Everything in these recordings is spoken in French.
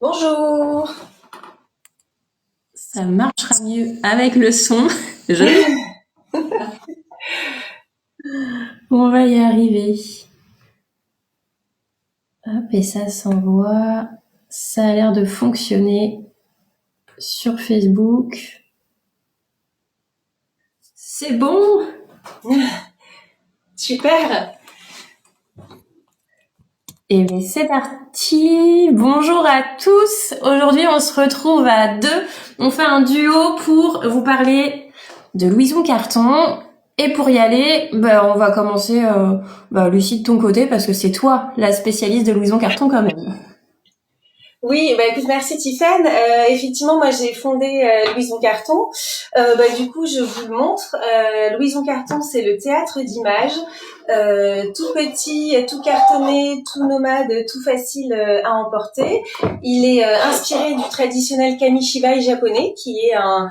Bonjour. Ça marchera mieux avec le son. On va y arriver. Hop, et ça s'envoie. Ça a l'air de fonctionner sur Facebook. C'est bon. Super. Et bien c'est parti. Bonjour à tous. Aujourd'hui on se retrouve à deux. On fait un duo pour vous parler de Louison Carton. Et pour y aller, on va commencer, Lucie, de ton côté, parce que c'est toi la spécialiste de Louison Carton quand même. Oui, écoute, merci Tiffane. Effectivement, moi j'ai fondé Louison Carton. Du coup, je vous le montre. Louison Carton, c'est le théâtre d'images, tout petit, tout cartonné, tout nomade, tout facile à emporter. Il est inspiré du traditionnel kamishibai japonais, qui est un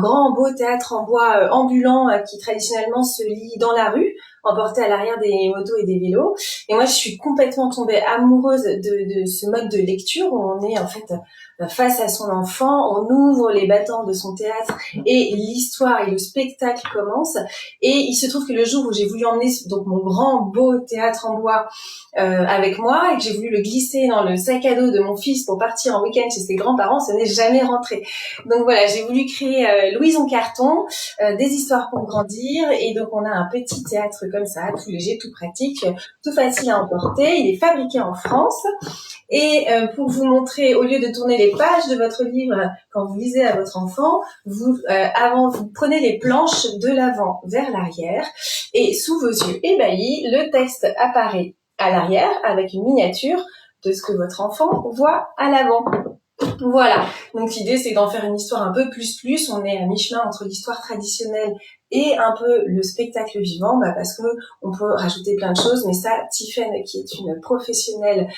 grand beau théâtre en bois ambulant qui traditionnellement se lit dans la rue, emporté à l'arrière des motos et des vélos. Et moi, je suis complètement tombée amoureuse de ce mode de lecture où on est en fait face à son enfant, on ouvre les battants de son théâtre et l'histoire et le spectacle commencent. Et il se trouve que le jour où j'ai voulu emmener donc mon grand beau théâtre en bois avec moi et que j'ai voulu le glisser dans le sac à dos de mon fils pour partir en week-end chez ses grands-parents, ce n'est jamais rentré. Donc voilà, j'ai voulu créer Louison Carton, des histoires pour grandir. Et donc on a un petit théâtre comme ça, tout léger, tout pratique, tout facile à emporter. Il est fabriqué en France. Et pour vous montrer, au lieu de tourner les pages de votre livre quand vous lisez à votre enfant, vous prenez les planches de l'avant vers l'arrière et sous vos yeux ébahis, le texte apparaît à l'arrière avec une miniature de ce que votre enfant voit à l'avant. Voilà, donc l'idée c'est d'en faire une histoire un peu plus. On est à mi-chemin entre l'histoire traditionnelle et un peu le spectacle vivant, parce que on peut rajouter plein de choses, mais ça, Tiffany, qui est une professionnelle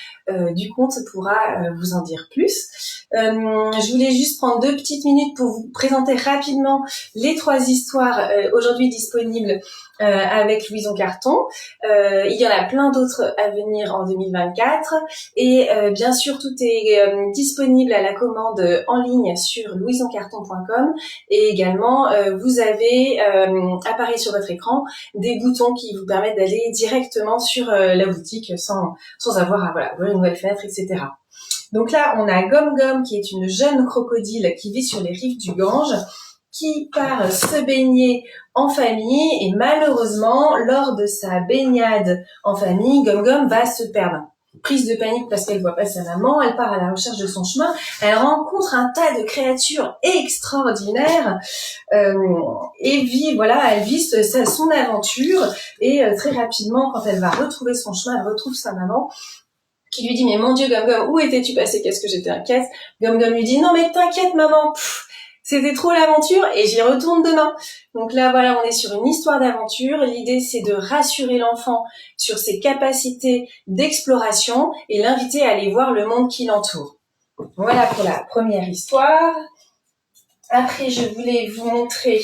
du conte, pourra vous en dire plus. Je voulais juste prendre 2 petites minutes pour vous présenter rapidement les 3 histoires aujourd'hui disponibles avec Louison Carton. Il y en a plein d'autres à venir en 2024 et bien sûr tout est disponible à la commande en ligne sur louisoncarton.com et également vous avez apparaît sur votre écran des boutons qui vous permettent d'aller directement sur la boutique sans avoir à ouvrir une nouvelle fenêtre, etc. Donc là, on a Gom Gom qui est une jeune crocodile qui vit sur les rives du Gange, qui part se baigner en famille et malheureusement, lors de sa baignade en famille, Gom Gom va se perdre. Prise de panique parce qu'elle voit pas sa maman, elle part à la recherche de son chemin, elle rencontre un tas de créatures extraordinaires et elle vit son aventure et très rapidement, quand elle va retrouver son chemin, elle retrouve sa maman qui lui dit « Mais mon Dieu, Gom Gom, où étais-tu passé? Qu'est-ce que j'étais inquiète ?» Gom Gom lui dit « Non mais t'inquiète maman, c'était trop l'aventure et j'y retourne demain. » Donc là, voilà, on est sur une histoire d'aventure. L'idée, c'est de rassurer l'enfant sur ses capacités d'exploration et l'inviter à aller voir le monde qui l'entoure. Voilà pour la première histoire. Après, je voulais vous montrer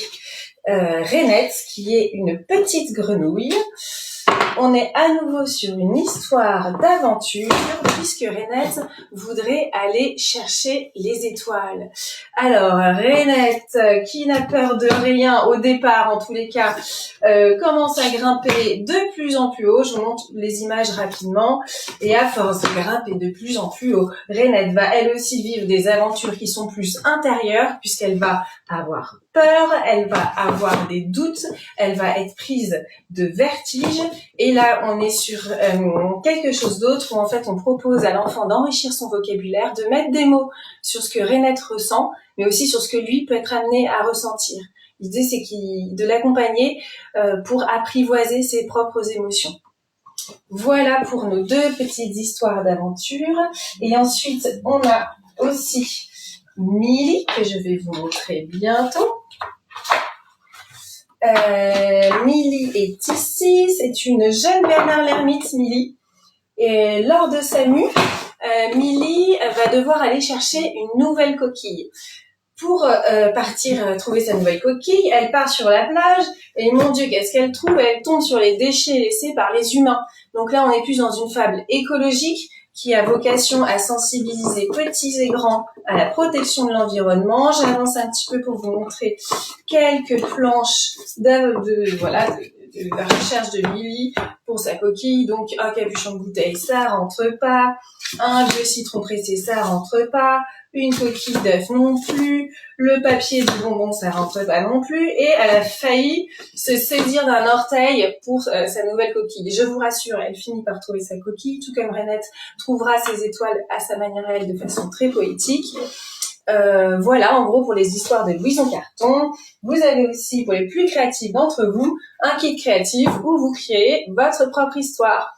Rainette, qui est une petite grenouille. On est à nouveau sur une histoire d'aventure, puisque Rainette voudrait aller chercher les étoiles. Alors, Rainette, qui n'a peur de rien au départ, en tous les cas, commence à grimper de plus en plus haut. Je vous montre les images rapidement. Et à force de grimper de plus en plus haut, Rainette va elle aussi vivre des aventures qui sont plus intérieures, puisqu'elle va avoir peur, elle va avoir des doutes, elle va être prise de vertige. Et là, on est sur quelque chose d'autre où en fait on propose à l'enfant d'enrichir son vocabulaire, de mettre des mots sur ce que Rainette ressent, mais aussi sur ce que lui peut être amené à ressentir. L'idée, c'est de l'accompagner pour apprivoiser ses propres émotions. Voilà pour nos 2 petites histoires d'aventure. Et ensuite, on a aussi Milly, que je vais vous montrer bientôt. Milly est ici, c'est une jeune Bernard l'ermite, Milly. Et lors de sa mue, Milly va devoir aller chercher une nouvelle coquille. Pour partir trouver sa nouvelle coquille, elle part sur la plage et mon Dieu, qu'est-ce qu'elle trouve? Elle tombe sur les déchets laissés par les humains. Donc là, on est plus dans une fable écologique qui a vocation à sensibiliser petits et grands à la protection de l'environnement. J'avance un petit peu pour vous montrer quelques planches de la recherche de Lily pour sa coquille. Donc, un capuchon de bouteille, ça rentre pas. Un vieux citron pressé, ça rentre pas. Une coquille d'œuf non plus. Le papier du bonbon, ça rentre pas non plus. Et elle a failli se saisir d'un orteil pour sa nouvelle coquille. Je vous rassure, elle finit par trouver sa coquille, tout comme Renette trouvera ses étoiles à sa manière elle de façon très poétique. Voilà, en gros, pour les histoires de Louison Carton. Vous avez aussi, pour les plus créatifs d'entre vous, un kit créatif où vous créez votre propre histoire.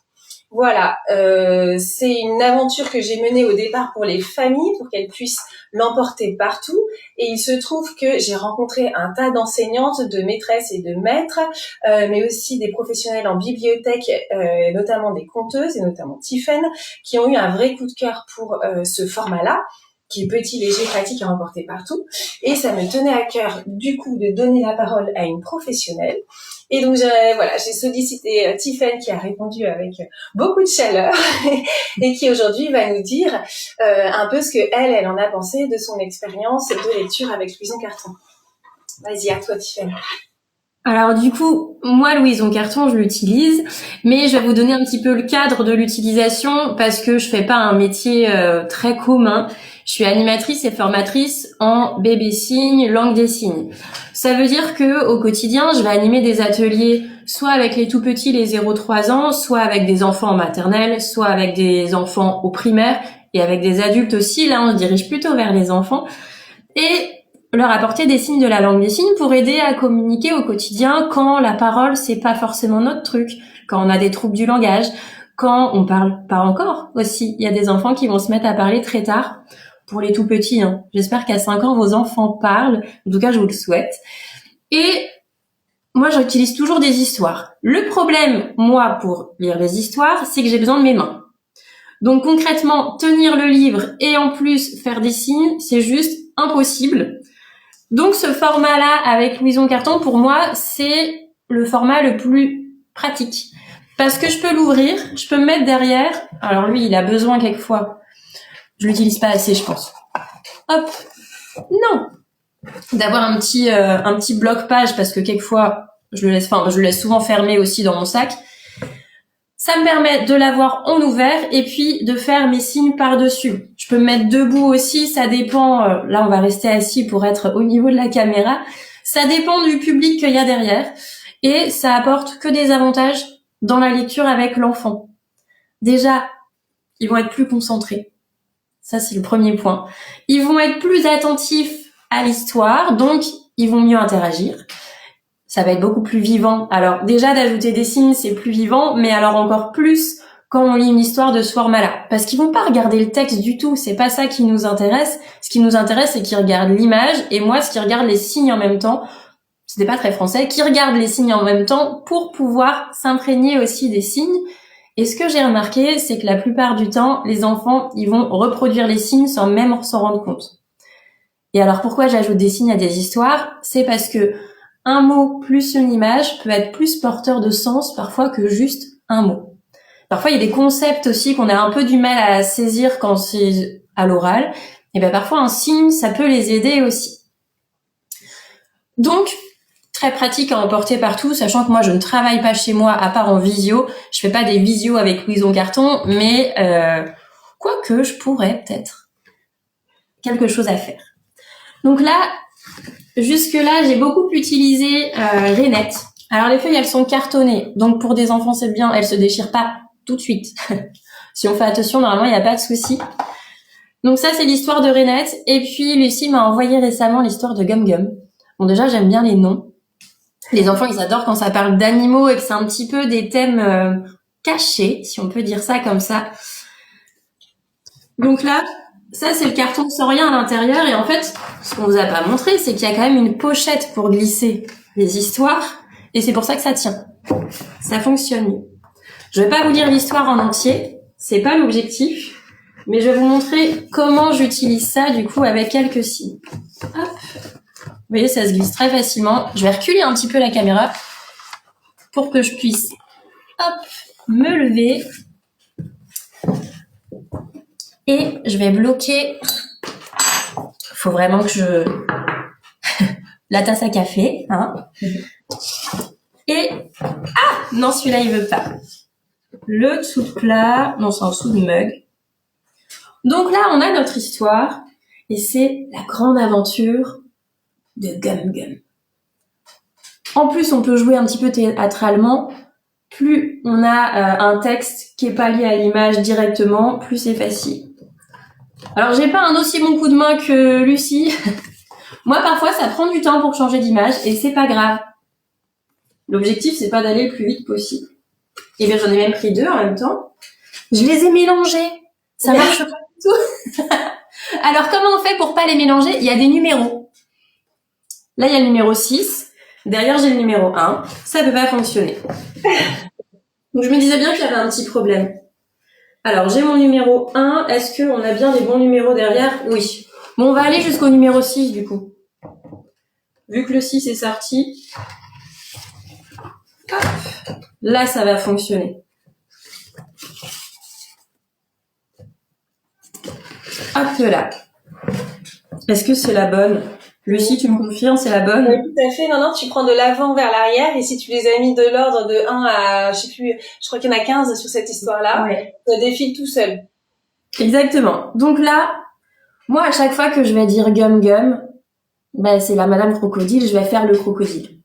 Voilà, c'est une aventure que j'ai menée au départ pour les familles, pour qu'elles puissent l'emporter partout. Et il se trouve que j'ai rencontré un tas d'enseignantes, de maîtresses et de maîtres, mais aussi des professionnels en bibliothèque, notamment des conteuses, et notamment Tiffaine, qui ont eu un vrai coup de cœur pour ce format-là, qui est petit, léger, pratique à emporter partout. Et ça me tenait à cœur, du coup, de donner la parole à une professionnelle. Et donc, j'ai sollicité Tiffaine, qui a répondu avec beaucoup de chaleur et qui aujourd'hui va nous dire un peu ce que elle en a pensé de son expérience de lecture avec Louison Carton. Vas-y, à toi, Tiffaine. Alors du coup, moi, Louison Carton, je l'utilise, mais je vais vous donner un petit peu le cadre de l'utilisation parce que je fais pas un métier très commun. Je suis animatrice et formatrice en bébé signe, langue des signes. Ça veut dire que au quotidien, je vais animer des ateliers soit avec les tout petits, les 0-3 ans, soit avec des enfants en maternelle, soit avec des enfants au primaire et avec des adultes aussi. Là, on se dirige plutôt vers les enfants. Et leur apporter des signes de la langue des signes pour aider à communiquer au quotidien quand la parole, c'est pas forcément notre truc, quand on a des troubles du langage, quand on parle pas encore aussi. Il y a des enfants qui vont se mettre à parler très tard. Pour les tout petits, hein. J'espère qu'à 5 ans, vos enfants parlent. En tout cas, je vous le souhaite. Et moi, j'utilise toujours des histoires. Le problème, moi, pour lire les histoires, c'est que j'ai besoin de mes mains. Donc concrètement, tenir le livre et en plus faire des signes, c'est juste impossible. Donc ce format-là avec Louison Carton, pour moi, c'est le format le plus pratique. Parce que je peux l'ouvrir, je peux me mettre derrière. Alors lui, il a besoin quelquefois. Je l'utilise pas assez, je pense. Hop. Non. D'avoir un petit bloc-page parce que quelquefois, je le laisse souvent fermé aussi dans mon sac. Ça me permet de l'avoir en ouvert et puis de faire mes signes par-dessus. Je peux me mettre debout aussi, ça dépend. Là, on va rester assis pour être au niveau de la caméra. Ça dépend du public qu'il y a derrière et ça apporte que des avantages dans la lecture avec l'enfant. Déjà, ils vont être plus concentrés. Ça, c'est le premier point. Ils vont être plus attentifs à l'histoire, donc ils vont mieux interagir. Ça va être beaucoup plus vivant. Alors déjà d'ajouter des signes, c'est plus vivant, mais alors encore plus quand on lit une histoire de ce format-là. Parce qu'ils vont pas regarder le texte du tout, c'est pas ça qui nous intéresse. Ce qui nous intéresse, c'est qu'ils regardent l'image, et moi, ce qui regarde les signes en même temps, c'était pas très français, qui regardent les signes en même temps pour pouvoir s'imprégner aussi des signes. Et ce que j'ai remarqué, c'est que la plupart du temps, les enfants, ils vont reproduire les signes sans même s'en rendre compte. Et alors pourquoi j'ajoute des signes à des histoires? C'est parce que un mot plus une image peut être plus porteur de sens parfois que juste un mot. Parfois, il y a des concepts aussi qu'on a un peu du mal à saisir quand c'est à l'oral. Et bien parfois, un signe, ça peut les aider aussi. Donc, très pratique à emporter partout, sachant que moi, je ne travaille pas chez moi à part en visio. Je fais pas des visios avec Louison Carton, mais quoique je pourrais peut-être quelque chose à faire. Donc là, jusque-là, j'ai beaucoup utilisé Renette. Alors les feuilles, elles sont cartonnées, donc pour des enfants, c'est bien, elles se déchirent pas tout de suite. Si on fait attention, normalement, il n'y a pas de souci. Donc ça, c'est l'histoire de Renette. Et puis, Lucie m'a envoyé récemment l'histoire de Gum Gum. Bon, déjà, j'aime bien les noms. Les enfants, ils adorent quand ça parle d'animaux et que c'est un petit peu des thèmes cachés, si on peut dire ça comme ça. Donc là, ça, c'est le carton sans rien à l'intérieur. Et en fait, ce qu'on vous a pas montré, c'est qu'il y a quand même une pochette pour glisser les histoires. Et c'est pour ça que ça tient. Ça fonctionne mieux. Je vais pas vous lire l'histoire en entier. C'est pas l'objectif. Mais je vais vous montrer comment j'utilise ça, du coup, avec quelques signes. Hop. Vous voyez, ça se glisse très facilement. Je vais reculer un petit peu la caméra pour que je puisse, hop, me lever. Et je vais bloquer. Faut vraiment que je la tasse à café, hein. Et non, celui-là il veut pas. Le dessous de plat, non, c'est en dessous de mug. Donc là, on a notre histoire et c'est la grande aventure de Gum Gum. En plus, on peut jouer un petit peu théâtralement. Plus on a un texte qui est pas lié à l'image directement, plus c'est facile. Alors, j'ai pas un aussi bon coup de main que Lucie. Moi, parfois, ça prend du temps pour changer d'image et c'est pas grave. L'objectif, c'est pas d'aller le plus vite possible. Et bien, j'en ai même pris 2 en même temps. Je les ai mélangés. Ça marche pas du tout. Alors, comment on fait pour pas les mélanger? Il y a des numéros. Là, il y a le numéro 6. Derrière, j'ai le numéro 1. Ça peut pas fonctionner. Donc, je me disais bien qu'il y avait un petit problème. Alors, j'ai mon numéro 1. Est-ce qu'on a bien les bons numéros derrière? Oui. Bon, on va aller jusqu'au numéro 6, du coup. Vu que le 6 est sorti. Hop. Là, ça va fonctionner. Hop là. Est-ce que c'est la bonne? Lucie, tu me confirmes, c'est la bonne? Oui, tout à fait. Non, tu prends de l'avant vers l'arrière et si tu les as mis de l'ordre de 1 à, je sais plus, je crois qu'il y en a 15 sur cette histoire-là, Ouais. ça défile tout seul. Exactement. Donc là, moi, à chaque fois que je vais dire Gum Gum, ben, c'est la Madame Crocodile, je vais faire le crocodile.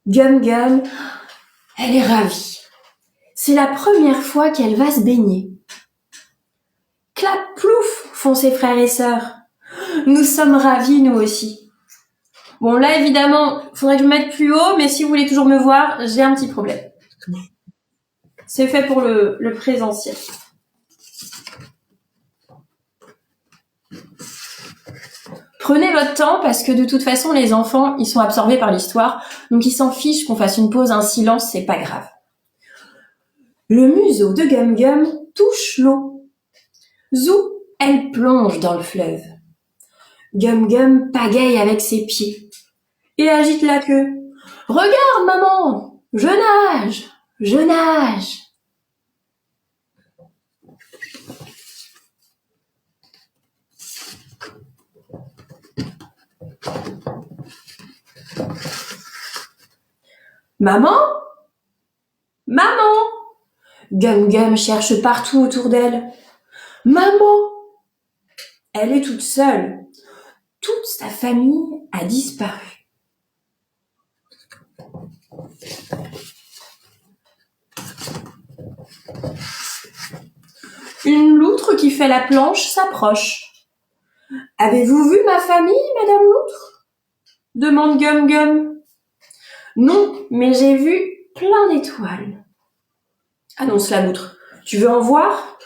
Gum Gum, elle est ravie. C'est la première fois qu'elle va se baigner. Clap, plouf, font ses frères et sœurs. Nous sommes ravis, nous aussi. Bon, là, évidemment, faudrait que je me mette plus haut, mais si vous voulez toujours me voir, j'ai un petit problème. C'est fait pour le présentiel. Prenez votre temps parce que de toute façon, les enfants, ils sont absorbés par l'histoire, donc ils s'en fichent qu'on fasse une pause, un silence, c'est pas grave. Le museau de Gum Gum touche l'eau. Zou, elle plonge dans le fleuve. Gum Gum pagaille avec ses pieds et agite la queue. Regarde, maman, je nage, je nage. Maman, maman. Gum Gum cherche partout autour d'elle. Maman. Elle est toute seule. Toute sa famille a disparu. Une loutre qui fait la planche s'approche. Avez-vous vu ma famille, Madame Loutre? Demande Gum Gum. Non, mais j'ai vu plein d'étoiles. Annonce la loutre. Tu veux en voir?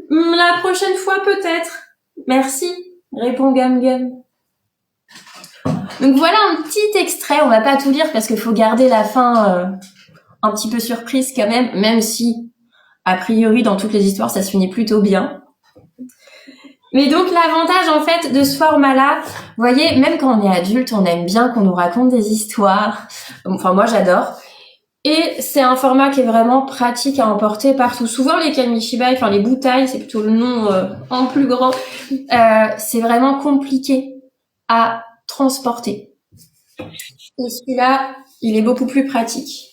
La prochaine fois peut-être. Merci, répond Gum Gum. Donc voilà un petit extrait, on va pas tout lire parce qu'il faut garder la fin un petit peu surprise quand même si, a priori, dans toutes les histoires, ça se finit plutôt bien. Mais donc l'avantage en fait de ce format-là, vous voyez, même quand on est adulte, on aime bien qu'on nous raconte des histoires. Enfin moi j'adore. Et c'est un format qui est vraiment pratique à emporter partout. Souvent les kamishibai, enfin les bouteilles, c'est plutôt le nom en plus grand, c'est vraiment compliqué à transporter. Et celui-là, il est beaucoup plus pratique.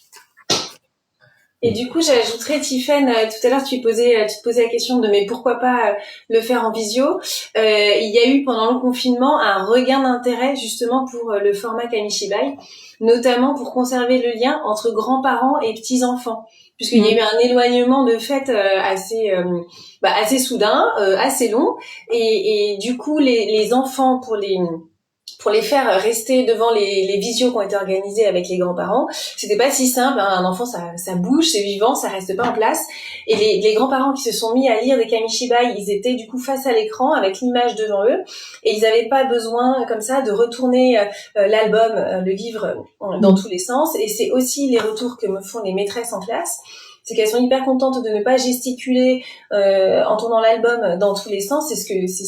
Et du coup, j'ajouterais, Tiffaine, tout à l'heure, tu te posais la question de mais pourquoi pas le faire en visio. Il y a eu pendant le confinement un regain d'intérêt justement pour le format Kamishibai, notamment pour conserver le lien entre grands-parents et petits-enfants, puisqu'il y a eu un éloignement de fait assez soudain, assez long, et du coup les enfants pour les faire rester devant les visios qui ont été organisés avec les grands-parents, c'était pas si simple, hein. Un enfant, ça bouge, c'est vivant, ça reste pas en place. Et les grands-parents qui se sont mis à lire des kamishibai, ils étaient du coup face à l'écran avec l'image devant eux, et ils avaient pas besoin comme ça de retourner l'album, le livre dans tous les sens. Et c'est aussi les retours que me font les maîtresses en classe. C'est qu'elles sont hyper contentes de ne pas gesticuler en tournant l'album dans tous les sens. C'est ce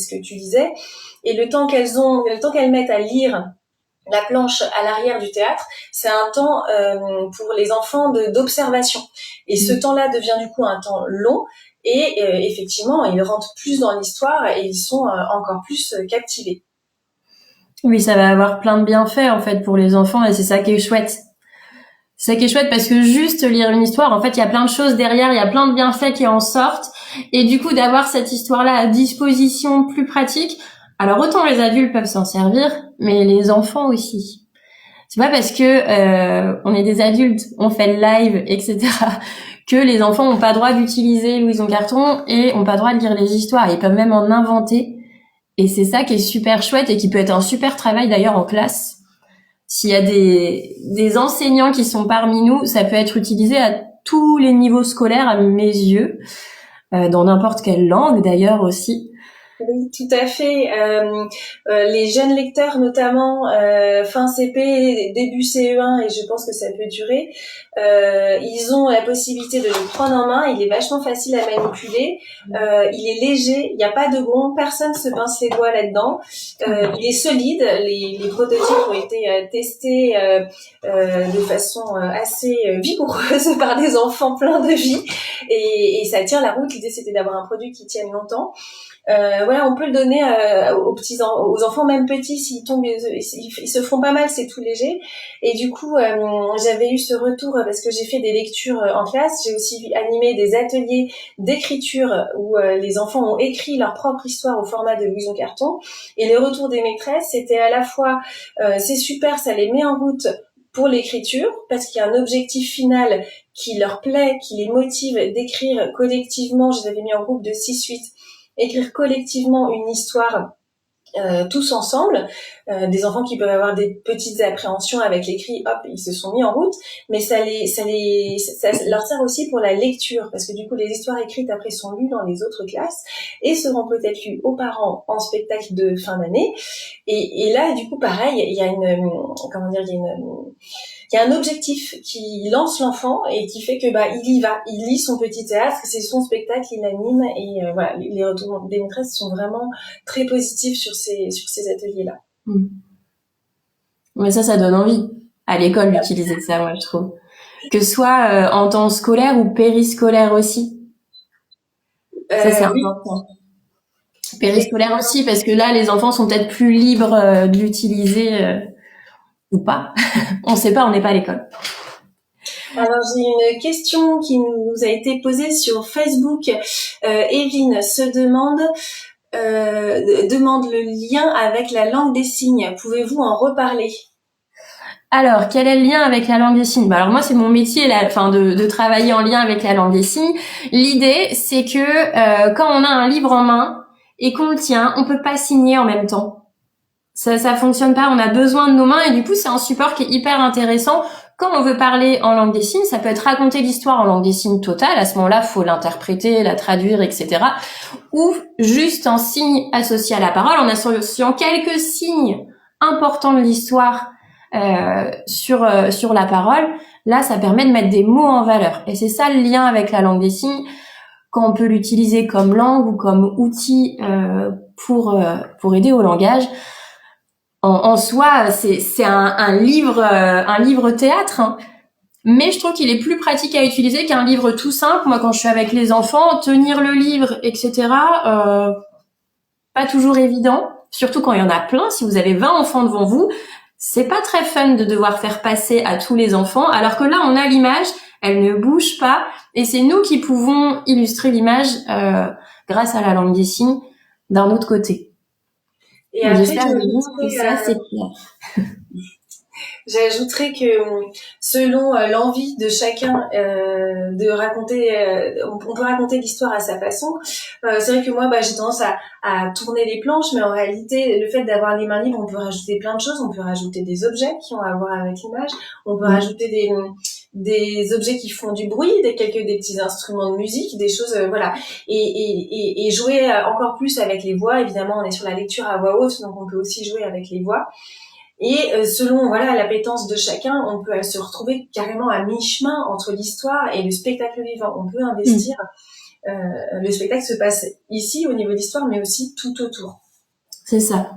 que tu disais. Et le temps qu'elles mettent à lire la planche à l'arrière du théâtre, c'est un temps pour les enfants d'observation. Et ce temps-là devient du coup un temps long et effectivement, ils rentrent plus dans l'histoire et ils sont encore plus captivés. Oui, ça va avoir plein de bienfaits en fait pour les enfants et c'est ça qui est chouette. C'est ça qui est chouette parce que juste lire une histoire, en fait, il y a plein de choses derrière, il y a plein de bienfaits qui en sortent et du coup d'avoir cette histoire-là à disposition plus pratique. Alors autant les adultes peuvent s'en servir, mais les enfants aussi. C'est pas parce que on est des adultes, on fait le live, etc., que les enfants ont pas droit d'utiliser Louison Carton et ont pas droit de lire les histoires. Ils peuvent même en inventer. Et c'est ça qui est super chouette et qui peut être un super travail d'ailleurs en classe. S'il y a des enseignants qui sont parmi nous, ça peut être utilisé à tous les niveaux scolaires à mes yeux, dans n'importe quelle langue d'ailleurs aussi. Oui, tout à fait. Les jeunes lecteurs, notamment fin CP, début CE1, et je pense que ça peut durer, ils ont la possibilité de le prendre en main. Il est vachement facile à manipuler. Il est léger. Il n'y a pas de gond. Personne se pince les doigts là-dedans. Il est solide. Les prototypes ont été testés de façon assez vigoureuse par des enfants pleins de vie, et ça tient la route. L'idée, c'était d'avoir un produit qui tienne longtemps. Voilà, on peut le donner aux enfants même petits, s'ils tombent, ils se font pas mal, c'est tout léger. Et du coup, j'avais eu ce retour parce que j'ai fait des lectures en classe. J'ai aussi animé des ateliers d'écriture où les enfants ont écrit leur propre histoire au format de Louison Carton. Et le retour des maîtresses, c'était à la fois c'est super, ça les met en route pour l'écriture parce qu'il y a un objectif final qui leur plaît, qui les motive d'écrire collectivement. Je les avais mis en groupe de 6-8, écrire collectivement une histoire tous ensemble, des enfants qui peuvent avoir des petites appréhensions avec l'écrit, hop, ils se sont mis en route, mais ça leur sert aussi pour la lecture, parce que du coup les histoires écrites après sont lues dans les autres classes et seront peut-être lues aux parents en spectacle de fin d'année. Et là, du coup, pareil, il y a il y a un objectif qui lance l'enfant et qui fait que il y va, il lit son petit théâtre, c'est son spectacle, il anime, et voilà, les retours des maîtresses sont vraiment très positifs sur ces ateliers-là. Mais ça donne envie à l'école d'utiliser ça, moi je trouve. Que ce soit en temps scolaire ou périscolaire aussi. Ça c'est important. Périscolaire aussi, parce que là les enfants sont peut-être plus libres de l'utiliser ou pas. On sait pas, on n'est pas à l'école. Alors j'ai une question qui nous a été posée sur Facebook. Evelyne se demande le lien avec la langue des signes. Pouvez-vous en reparler? Alors, quel est le lien avec la langue des signes? Alors moi, c'est mon métier, de travailler en lien avec la langue des signes. L'idée, c'est que quand on a un livre en main et qu'on le tient, on peut pas signer en même temps. Ça fonctionne pas. On a besoin de nos mains et du coup, c'est un support qui est hyper intéressant. Quand on veut parler en langue des signes, ça peut être raconter l'histoire en langue des signes totale. À ce moment-là, faut l'interpréter, la traduire, etc. Ou juste en signe associé à la parole, en associant quelques signes importants de l'histoire sur la parole. Là, ça permet de mettre des mots en valeur. Et c'est ça le lien avec la langue des signes, quand on peut l'utiliser comme langue ou comme outil pour aider au langage. En soi, c'est un livre théâtre, hein. Mais je trouve qu'il est plus pratique à utiliser qu'un livre tout simple. Moi, quand je suis avec les enfants, tenir le livre, etc., pas toujours évident. Surtout quand il y en a plein. Si vous avez 20 enfants devant vous, c'est pas très fun de devoir faire passer à tous les enfants. Alors que là, on a l'image, elle ne bouge pas. Et c'est nous qui pouvons illustrer l'image grâce à la langue des signes d'un autre côté. Et après, j'espère que ça, c'est clair. J'ajouterais que selon l'envie de chacun de raconter, on peut raconter l'histoire à sa façon. C'est vrai que moi, j'ai tendance à tourner les planches, mais en réalité, le fait d'avoir les mains libres, on peut rajouter plein de choses. On peut rajouter des objets qui ont à voir avec l'image. On peut rajouter des objets qui font du bruit, des petits instruments de musique, des choses, voilà, et jouer encore plus avec les voix. Évidemment, on est sur la lecture à voix haute, donc on peut aussi jouer avec les voix. Et selon l'appétence de chacun, on peut se retrouver carrément à mi-chemin entre l'histoire et le spectacle vivant. On peut investir. Le spectacle se passe ici au niveau de l'histoire, mais aussi tout autour. C'est ça.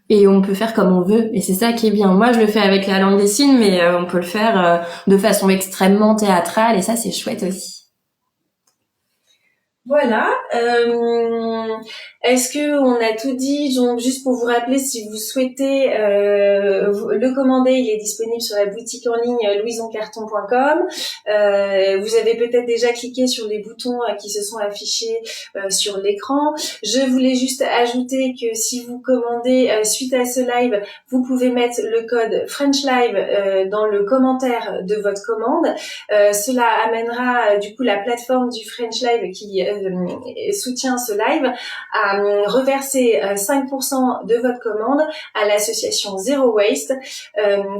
Et on peut faire comme on veut, et c'est ça qui est bien. Moi, je le fais avec la langue des signes, mais on peut le faire de façon extrêmement théâtrale, et ça, c'est chouette aussi. Voilà. Est-ce que on a tout dit? Donc, juste pour vous rappeler, si vous souhaitez le commander, il est disponible sur la boutique en ligne louisoncarton.com. Vous avez peut-être déjà cliqué sur les boutons qui se sont affichés sur l'écran. Je voulais juste ajouter que si vous commandez suite à ce live, vous pouvez mettre le code French Live dans le commentaire de votre commande. Cela amènera du coup la plateforme du French Live qui soutient ce live à reverser 5% de votre commande à l'association Zero Waste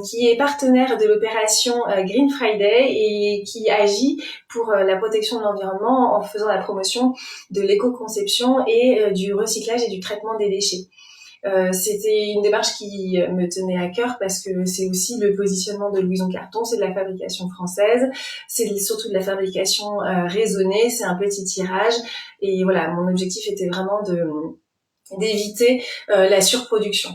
qui est partenaire de l'opération Green Friday et qui agit pour la protection de l'environnement en faisant la promotion de l'éco-conception et du recyclage et du traitement des déchets. C'était une démarche qui me tenait à cœur parce que c'est aussi le positionnement de Louison Carton, c'est de la fabrication française, c'est surtout de la fabrication raisonnée, c'est un petit tirage et voilà, mon objectif était vraiment d'éviter la surproduction.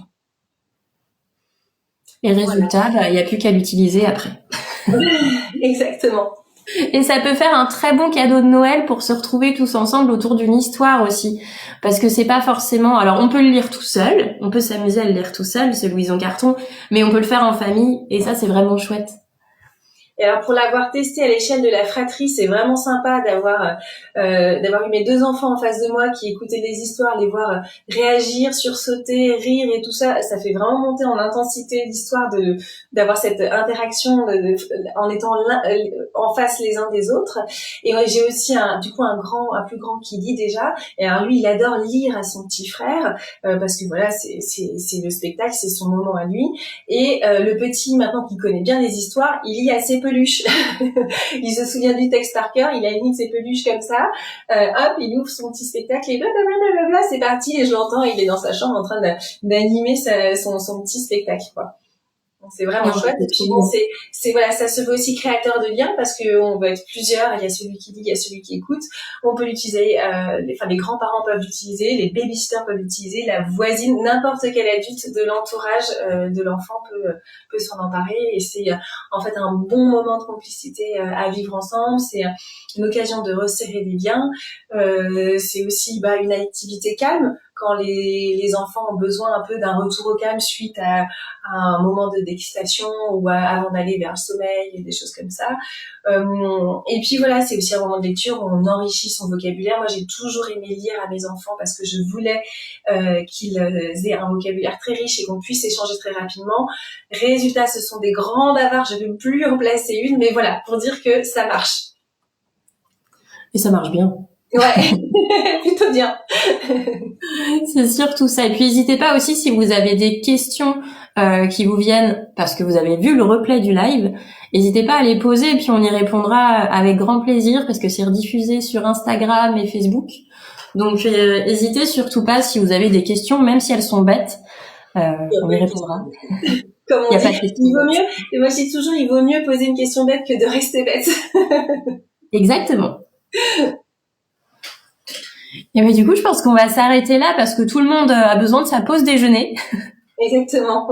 Et résultat, il n'y a plus qu'à l'utiliser après. Exactement. Et ça peut faire un très bon cadeau de Noël pour se retrouver tous ensemble autour d'une histoire aussi. Parce que c'est pas forcément... Alors, on peut le lire tout seul, on peut s'amuser à le lire tout seul, c'est Louison Carton, mais on peut le faire en famille, et ça, c'est vraiment chouette. Et alors pour l'avoir testé à l'échelle de la fratrie, c'est vraiment sympa d'avoir eu mes deux enfants en face de moi qui écoutaient les histoires, les voir réagir, sursauter, rire et tout ça. Ça fait vraiment monter en intensité l'histoire d'avoir cette interaction en étant en face les uns des autres. Et j'ai aussi un plus grand qui lit déjà. Et alors lui, il adore lire à son petit frère parce que voilà, c'est le spectacle, c'est son moment à lui. Et le petit, maintenant qu'il connaît bien les histoires, il lit assez peluches. Il se souvient du texte par cœur, il aligne ses peluches comme ça, hop, il ouvre son petit spectacle et blablabla, c'est parti, et je l'entends, il est dans sa chambre en train d'animer son petit spectacle, quoi. Donc c'est vraiment chouette. Et puis bon, c'est voilà, ça se veut aussi créateur de liens parce que on va être plusieurs. Il y a celui qui lit, il y a celui qui écoute. On peut l'utiliser. Les grands-parents peuvent l'utiliser, les babysitters peuvent l'utiliser, la voisine, n'importe quel adulte de l'entourage de l'enfant peut s'en emparer. Et c'est en fait un bon moment de complicité à vivre ensemble. C'est une occasion de resserrer des liens. C'est aussi une activité calme quand les enfants ont besoin un peu d'un retour au calme suite à un moment d'excitation ou avant d'aller vers le sommeil et des choses comme ça. Et puis voilà, c'est aussi un moment de lecture où on enrichit son vocabulaire. Moi, j'ai toujours aimé lire à mes enfants parce que je voulais qu'ils aient un vocabulaire très riche et qu'on puisse échanger très rapidement. Résultat, ce sont des grands bavards. Je ne vais plus en placer une, mais voilà, pour dire que ça marche. Et ça marche bien. Ouais, plutôt bien. C'est surtout ça. Et puis n'hésitez pas aussi si vous avez des questions qui vous viennent parce que vous avez vu le replay du live, n'hésitez pas à les poser et puis on y répondra avec grand plaisir parce que c'est rediffusé sur Instagram et Facebook. Donc n'hésitez surtout pas si vous avez des questions, même si elles sont bêtes, on y répondra. Comme on dit, il vaut mieux, et moi je dis toujours, il vaut mieux poser une question bête que de rester bête. Exactement. Et ben du coup, je pense qu'on va s'arrêter là parce que tout le monde a besoin de sa pause déjeuner. Exactement.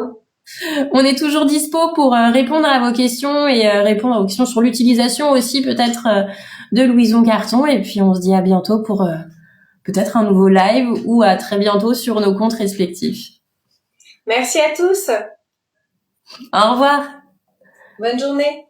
On est toujours dispo pour répondre à vos questions et répondre aux questions sur l'utilisation aussi peut-être de Louison Carton. Et puis on se dit à bientôt pour peut-être un nouveau live ou à très bientôt sur nos comptes respectifs. Merci à tous. Au revoir. Bonne journée.